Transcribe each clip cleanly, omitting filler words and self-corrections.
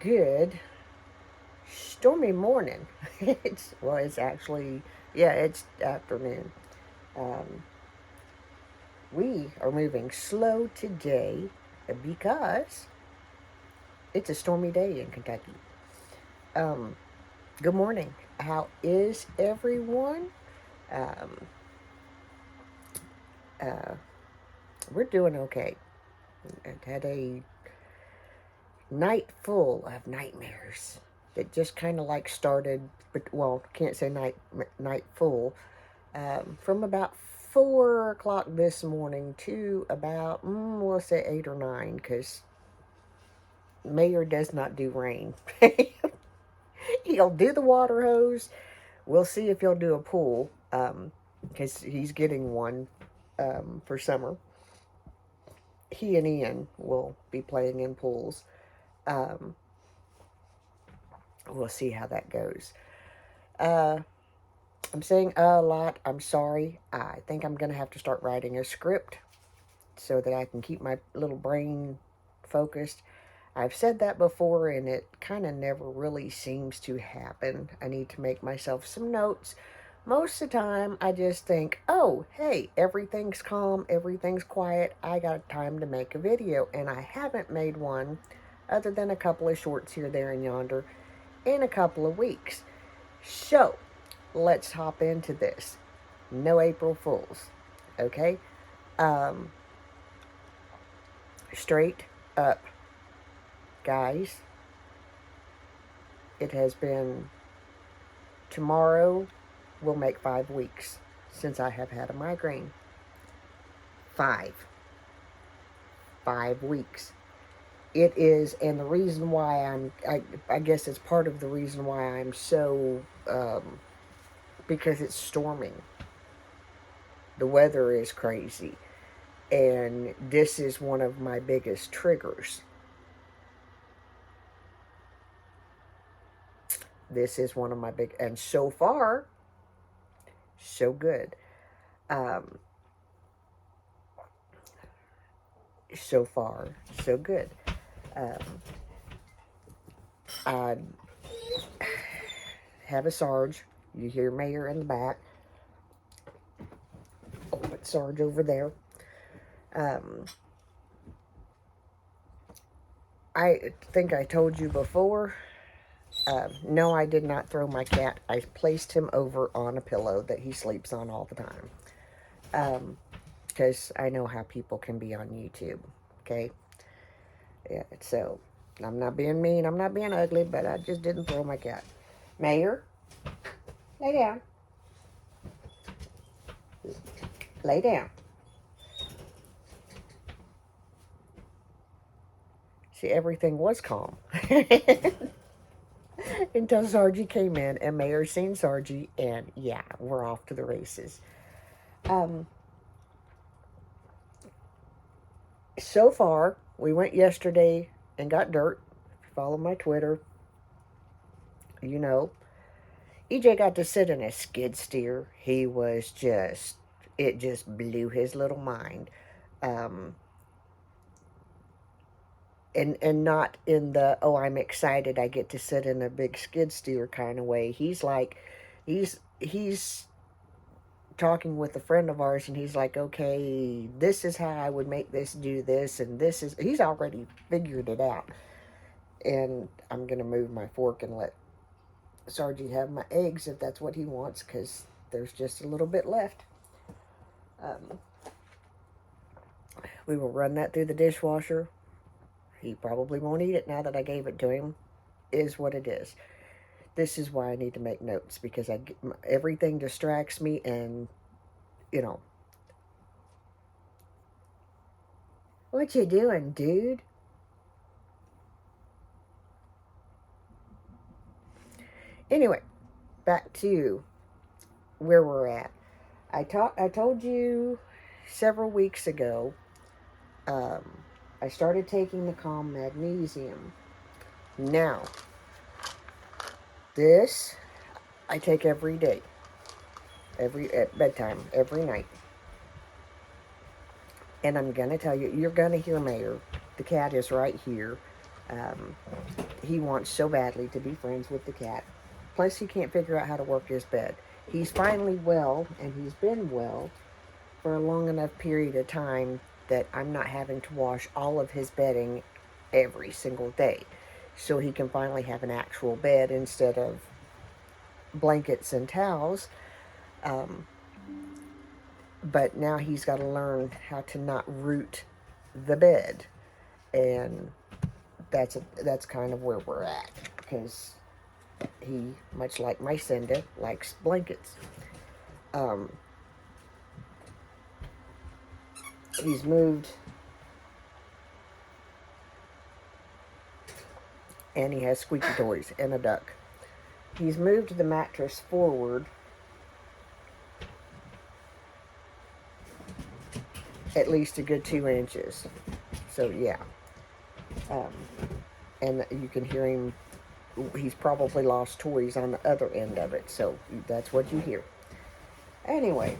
good stormy morning. It's actually, yeah, it's afternoon. Um, we are moving slow today because it's a stormy day in Kentucky. Um, Good morning. How is everyone? Um, uh, we're doing okay. I had a night full of nightmares that just kind of like started, but well, can't say night full. From about 4 o'clock this morning to about we'll say 8 or 9, because Mayor does not do rain. He'll do the water hose. We'll see if he'll do a pool, because he's getting one for summer. He and Ian will be playing in pools. Um, we'll see how that goes. Uh, I'm saying a lot. I'm sorry. I think I'm going to have to start writing a script so that I can keep my little brain focused. I've said that before and it kind of never really seems to happen. I need to make myself some notes. Most of the time, I just think, oh, hey, everything's calm, everything's quiet. I got time to make a video. And I haven't made one, other than a couple of shorts here, there, and yonder, in a couple of weeks. So, let's hop into this. No April Fools, okay? Um, Straight up, guys, it has been, tomorrow will make 5 weeks since I have had a migraine. Five. 5 weeks. It is, and the reason why I guess it's part of the reason why I'm so, because it's storming. The weather is crazy. And this is one of my biggest triggers. This is one of my big, and so far, so good. Um, so far, so good. Um, I have a Sarge. You hear Mayor in the back. I'll put Sarge over there. Um, I think I told you before. No, I did not throw my cat. I placed him over on a pillow that he sleeps on all the time. Because I know how people can be on YouTube. Okay? Yeah, so I'm not being mean. I'm not being ugly, but I just didn't throw my cat. Mayor, lay down. Lay down. See, everything was calm. Until Sargie came in and Mayor seen Sargie, and yeah, we're off to the races. Um, so far, we went yesterday and got dirt. If you follow my Twitter, you know. EJ got to sit in a skid steer. He was just, it just blew his little mind. Um, and not in the, oh, I'm excited I get to sit in a big skid steer kind of way. He's like, he's talking with a friend of ours, and he's like, okay, this is how I would make this do this, and this is, he's already figured it out. And I'm gonna move my fork and let Sargie have my eggs if that's what he wants, because there's just a little bit left. um, we will run that through the dishwasher. He probably won't eat it now that I gave it to him. Is what it is. This is why I need to make notes, because everything distracts me, and you know, what you doing, dude? Anyway, back to where we're at. I told you several weeks ago. Um, I started taking the calm magnesium. Now, this I take every day, every at bedtime, every night. And I'm gonna tell you, you're gonna hear Mayor. The cat is right here. Um, he wants so badly to be friends with the cat. Plus, he can't figure out how to work his bed. He's finally well, and he's been well for a long enough period of time that I'm not having to wash all of his bedding every single day. So he can finally have an actual bed instead of blankets and towels. Um, but now he's got to learn how to not root the bed. And that's kind of where we're at. Because he, much like my Cinda, likes blankets. Um, he's moved, and he has squeaky toys and a duck. He's moved the mattress forward at least a good 2 inches. So yeah, um, and you can hear him. He's probably lost toys on the other end of it, so that's what you hear. Anyway,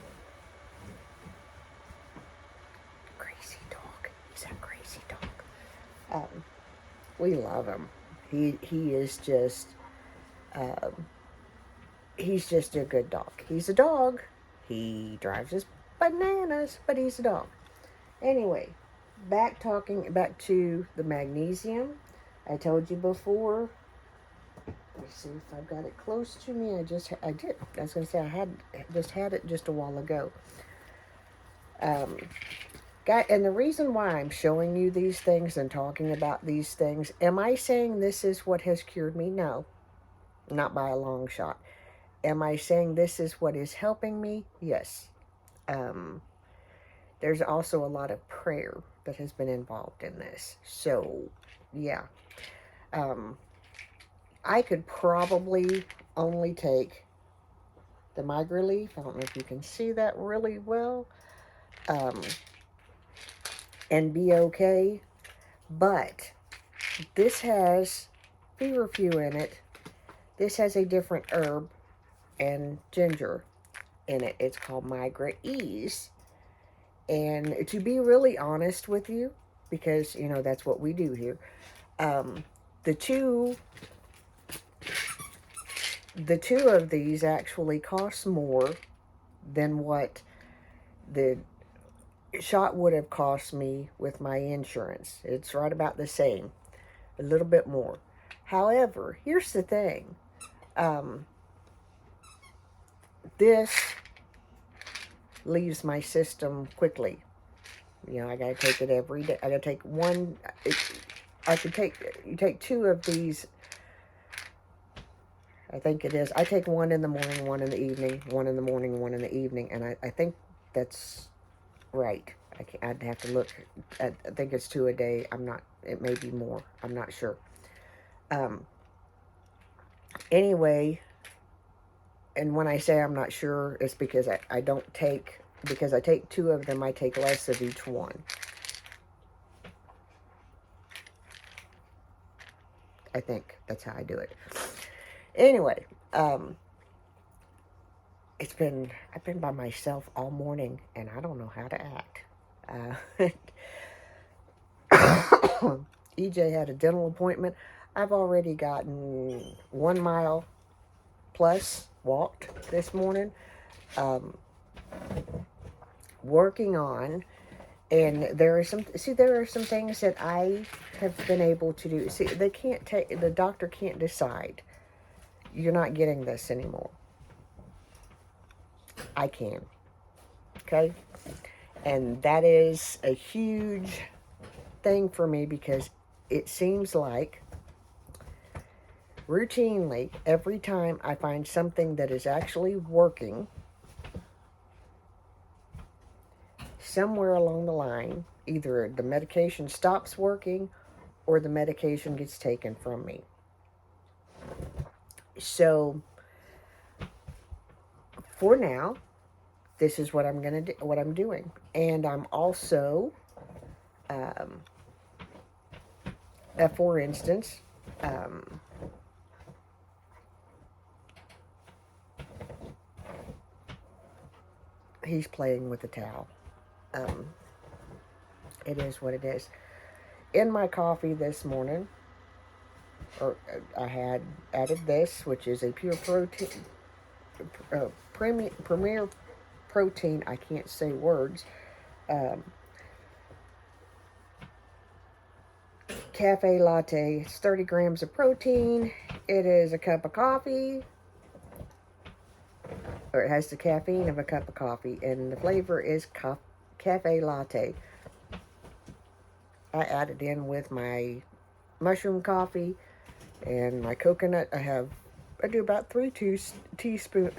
crazy dog. He's a crazy dog. We love him. He is just um, he's just a good dog. He's a dog. He drives us bananas, but he's a dog. Anyway, back to the magnesium. I told you before. Let me see if I've got it close to me. I did. I was going to say I just had it just a while ago. And the reason why I'm showing you these things and talking about these things, am I saying this is what has cured me? No, not by a long shot. Am I saying this is what is helping me? Yes. There's also a lot of prayer that has been involved in this. So, yeah. I could probably only take the migraine relief. I don't know if you can see that really well. And be okay. But this has feverfew in it. This has a different herb and ginger in it. It's called Migraine Ease. And to be really honest with you, because, that's what we do here, the two of these actually cost more than what the shot would have cost me with my insurance. It's right about the same, a little bit more. However, here's the thing. This leaves my system quickly. I gotta take it every day. I gotta take one. You take 2 of these. I think it is. I take 1 in the morning, 1 in the evening, 1 in the morning, 1 in the evening, and I think that's right. I'd have to look. I think it's 2 a day. It may be more. I'm not sure. Anyway, and when I say I'm not sure, it's because I don't take, because I take 2 of them, I take less of each one. I think that's how I do it. Anyway, I've been by myself all morning, and I don't know how to act. EJ had a dental appointment. I've already gotten 1 mile plus walked this morning. Working on, and there are some things that I have been able to do. See, the doctor can't decide, you're not getting this anymore. I can. Okay? And that is a huge thing for me, because it seems like routinely, every time I find something that is actually working, somewhere along the line, either the medication stops working or the medication gets taken from me. So, for now, this is what I'm gonna do, what I'm doing, and I'm also, for instance, he's playing with the towel. It is what it is. In my coffee this morning, or I had added this, which is a pure protein, premier protein. I can't say words. Um, Cafe latte. It's 30 grams of protein. It is a cup of coffee, or it has the caffeine of a cup of coffee, and the flavor is cafe latte. I added in with my mushroom coffee and my coconut. I do about 3 teaspoons.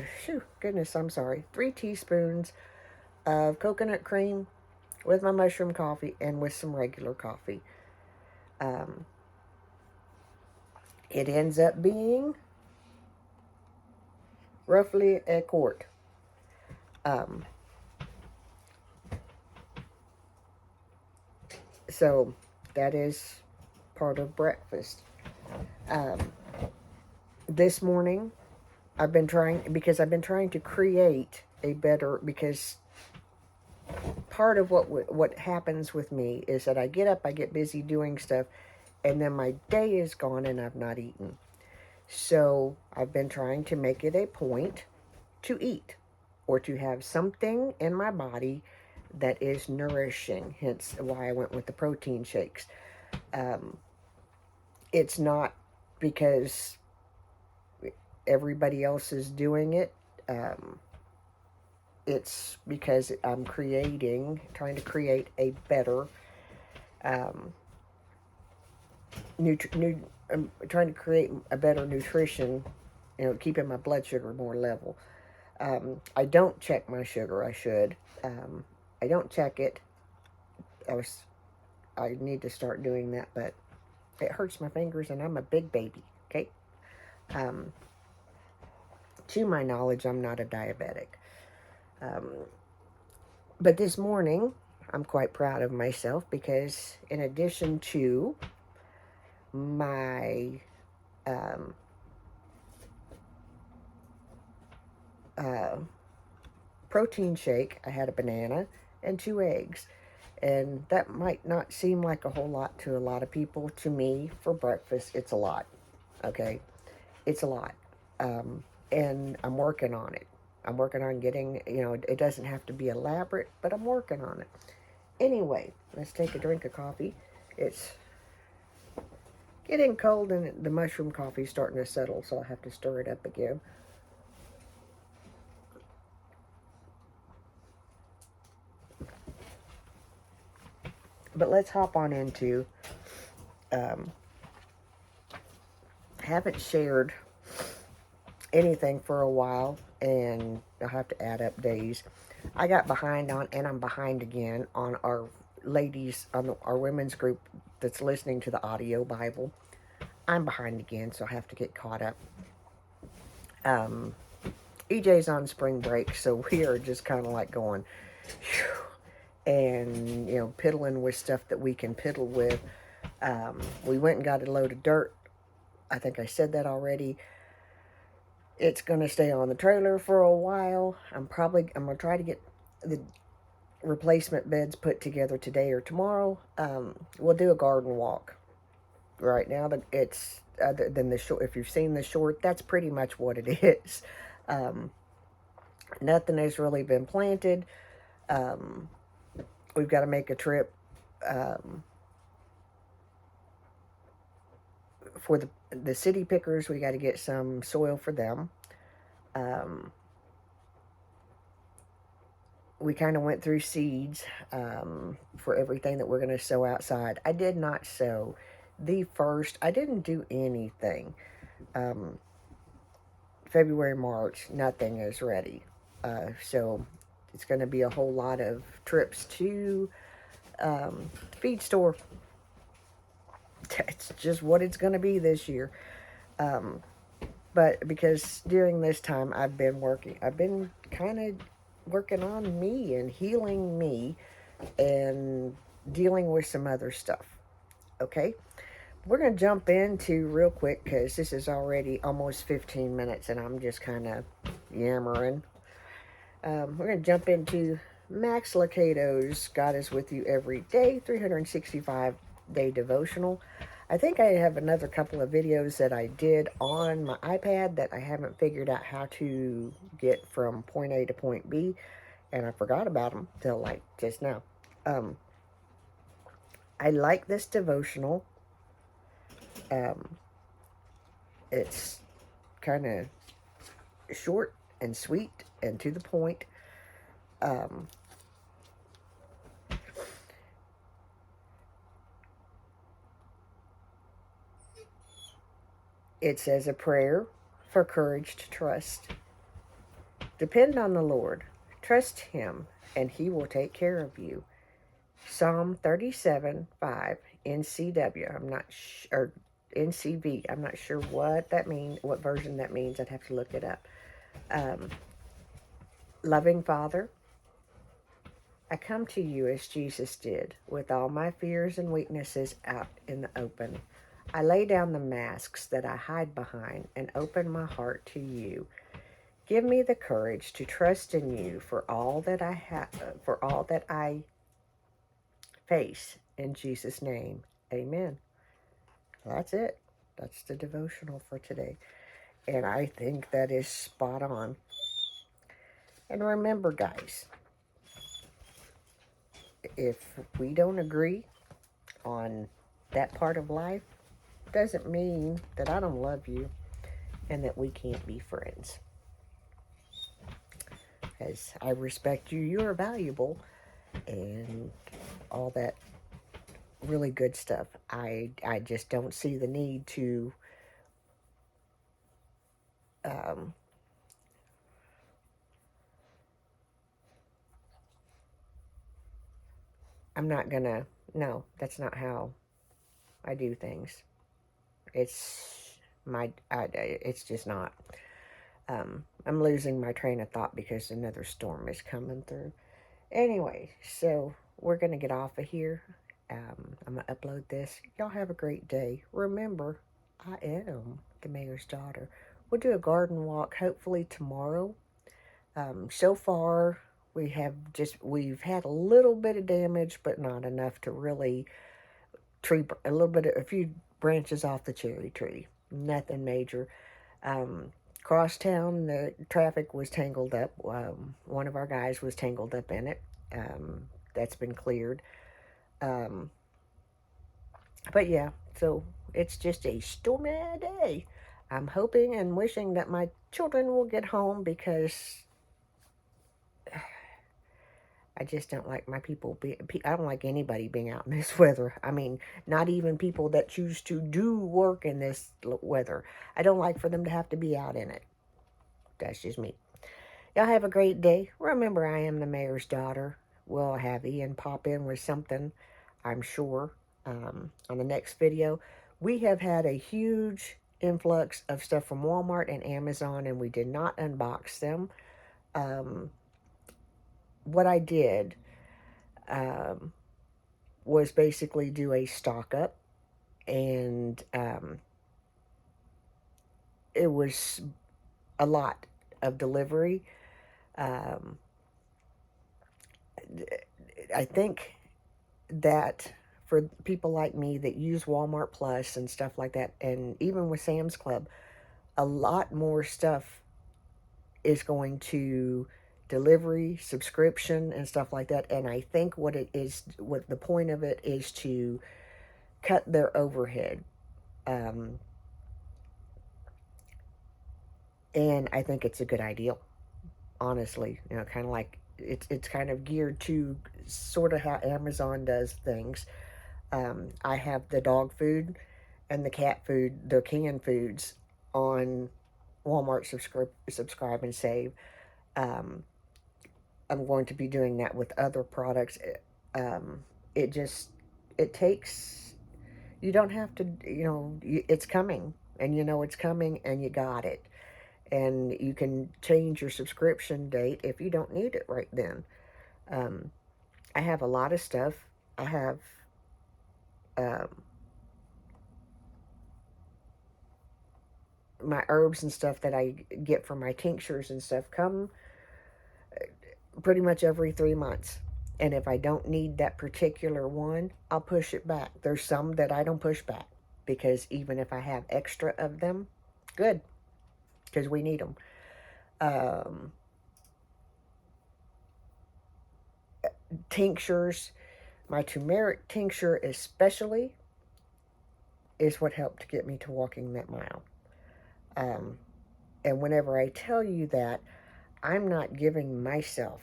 Goodness, I'm sorry. 3 teaspoons of coconut cream with my mushroom coffee and with some regular coffee. Um, it ends up being roughly a quart. Um, so that is part of breakfast. Um, this morning, I've been trying to create a better, because part of what happens with me is that I get up, I get busy doing stuff, and then my day is gone and I've not eaten. So I've been trying to make it a point to eat, or to have something in my body that is nourishing, hence why I went with the protein shakes. Um, it's not because everybody else is doing it. It's because I'm trying to create a better, um, I'm trying to create a better nutrition, keeping my blood sugar more level. I don't check my sugar. I should. I don't check it. I need to start doing that, but it hurts my fingers, and I'm a big baby. Okay. Um, to my knowledge, I'm not a diabetic. Um, but this morning, I'm quite proud of myself, because in addition to my um, uh, protein shake, I had a banana and 2 eggs. And that might not seem like a whole lot to a lot of people. To me, for breakfast, it's a lot. Okay? It's a lot. And I'm working on it. I'm working on getting, it doesn't have to be elaborate, but I'm working on it. Anyway, let's take a drink of coffee. It's getting cold, and the mushroom coffee is starting to settle, so I'll have to stir it up again. But let's hop on into, um, haven't shared anything for a while, and I'll have to add up days. I got behind on, and I'm behind again on our our women's group that's listening to the audio Bible. I'm behind again, so I have to get caught up. Um, EJ's on spring break, so we are just kind of like going, whew, and piddling with stuff that we can piddle with. We went and got a load of dirt. I think I said that already. It's going to stay on the trailer for a while. I'm going to try to get the replacement beds put together today or tomorrow. We'll do a garden walk. Right now, it's, other than the short, if you've seen the short, that's pretty much what it is. Nothing has really been planted. We've got to make a trip for the city pickers. We got to get some soil for them. We kind of went through seeds for everything that we're going to sow outside. I did not sow I didn't do anything. February, March, nothing is ready. So it's going to be a whole lot of trips to feed store. That's just what it's going to be this year. But because during this time I've been kind of working on me and healing me and dealing with some other stuff. Okay? We're going to jump into real quick, because this is already almost 15 minutes and I'm just kind of yammering. We're going to jump into Max Lucado's God is With You Every Day, 365 day devotional. I think I have another couple of videos that I did on my iPad that I haven't figured out how to get from point A to point B, and I forgot about them till like just now. Um, I like this devotional. Um, it's kind of short and sweet and to the point. Um, it says a prayer for courage to trust. Depend on the Lord. Trust Him, and He will take care of you. Psalm 37:5 NCW. I'm not or NCV. I'm not sure what that means, what version that means. I'd have to look it up. Um, Loving Father, I come to you as Jesus did, with all my fears and weaknesses out in the open. I lay down the masks that I hide behind and open my heart to you. Give me the courage to trust in you for all that I have, for all that I face. In Jesus' name, amen. That's it. That's the devotional for today. And I think that is spot on. And remember, guys, if we don't agree on that part of life, doesn't mean that I don't love you and that we can't be friends. As I respect you, you're valuable, and all that really good stuff. I just don't see the need to um, I'm not gonna, no, that's not how I do things. It's just not. I'm losing my train of thought because another storm is coming through. Anyway, so we're gonna get off of here. I'm gonna upload this. Y'all have a great day. Remember, I am the mayor's daughter. We'll do a garden walk hopefully tomorrow. So far, we've had a little bit of damage, but not enough to really a few branches off the cherry tree. Nothing major. Crosstown, the traffic was tangled up. One of our guys was tangled up in it. That's been cleared. Um, but yeah, so it's just a stormy day. I'm hoping and wishing that my children will get home because I just don't like my people I don't like anybody being out in this weather. I mean, not even people that choose to do work in this weather. I don't like for them to have to be out in it. That's just me. Y'all have a great day. Remember, I am the mayor's daughter. We'll have Ian pop in with something, I'm sure, on the next video. We have had a huge influx of stuff from Walmart and Amazon, and we did not unbox them. What I did was basically do a stock up, and it was a lot of delivery. I think that for people like me that use Walmart Plus and stuff like that, and even with Sam's Club, a lot more stuff is going to delivery, subscription, and stuff like that. And I think what the point of it is to cut their overhead. And I think it's a good idea, honestly. Kind of like it's kind of geared to sort of how Amazon does things. I have the dog food and the cat food, the canned foods, on Walmart subscribe and save. I'm going to be doing that with other products. Um, it takes, you don't have to, it's coming, and it's coming, and you got it. And you can change your subscription date if you don't need it right then. I have a lot of stuff. I have my herbs and stuff that I get from my tinctures and stuff come pretty much every 3 months. And if I don't need that particular one, I'll push it back. There's some that I don't push back. because even if I have extra of them, good, because we need them. Um, Tinctures, my turmeric tincture especially, is what helped get me to walking that mile. Um, and whenever I tell you that, I'm not giving myself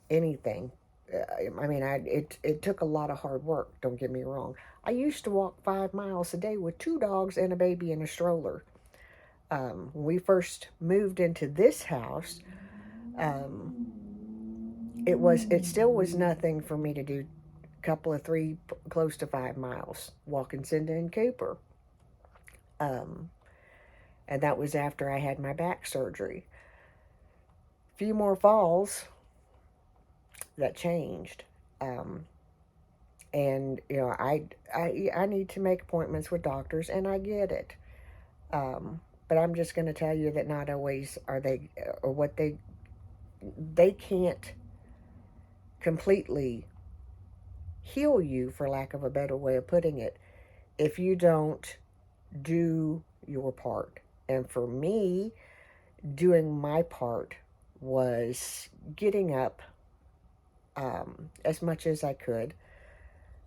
anything. I mean, it took a lot of hard work. Don't get me wrong. I used to walk 5 miles a day with two dogs and a baby in a stroller. When we first moved into this house, um, it still was nothing for me to do a couple of three, close to 5 miles walking Cinda and Cooper. Um, and that was after I had my back surgery. A few more falls, that changed. Um, and I need to make appointments with doctors, and I get it. But I'm just going to tell you that not always are they, or what they can't completely heal you, for lack of a better way of putting it, if you don't do your part. And for me, doing my part was getting up as much as I could,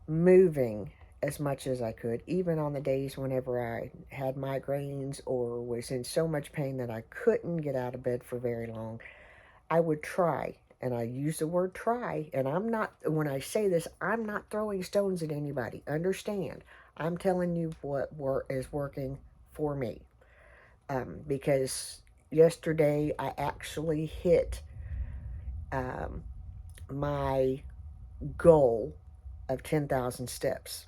moving as much as I could, even on the days whenever I had migraines or was in so much pain that I couldn't get out of bed for very long. I would try, and I use the word try, and I'm not, when I say this, I'm not throwing stones at anybody. Understand, I'm telling you what is working for me. Because yesterday I actually hit um, my goal of 10,000 steps.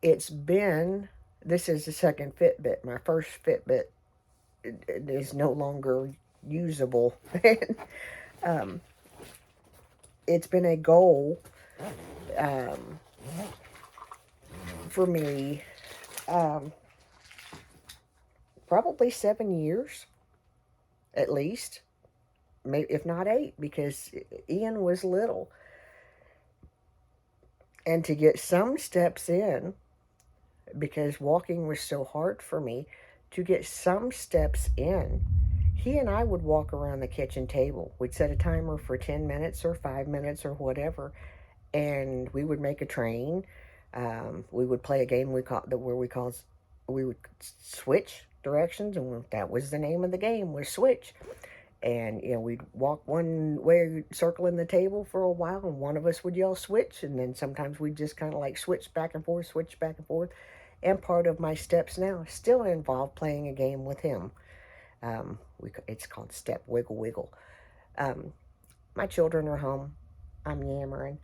It's been, this is the second Fitbit. My first Fitbit is no longer usable. um, it's been a goal um, for me, um, probably 7 years at least, maybe if not 8, because Ian was little. And to get some steps in, because walking was so hard for me, to get some steps in, he and I would walk around the kitchen table. We'd set a timer for 10 minutes or 5 minutes or whatever, and we would make a train. We would play a game we would switch directions, and that was the name of the game, was switch. And we'd walk one way, circling the table for a while, and one of us would yell switch, and then sometimes we'd just kind of like switch back and forth, switch back and forth. And part of my steps now still involve playing a game with him. It's called Step Wiggle Wiggle. Um, my children are home. I'm yammering.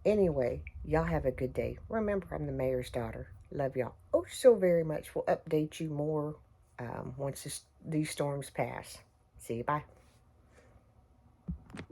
Anyway, y'all have a good day. Remember, I'm the mayor's daughter. Love y'all oh so very much. We'll update you more once these storms pass. See you. Bye.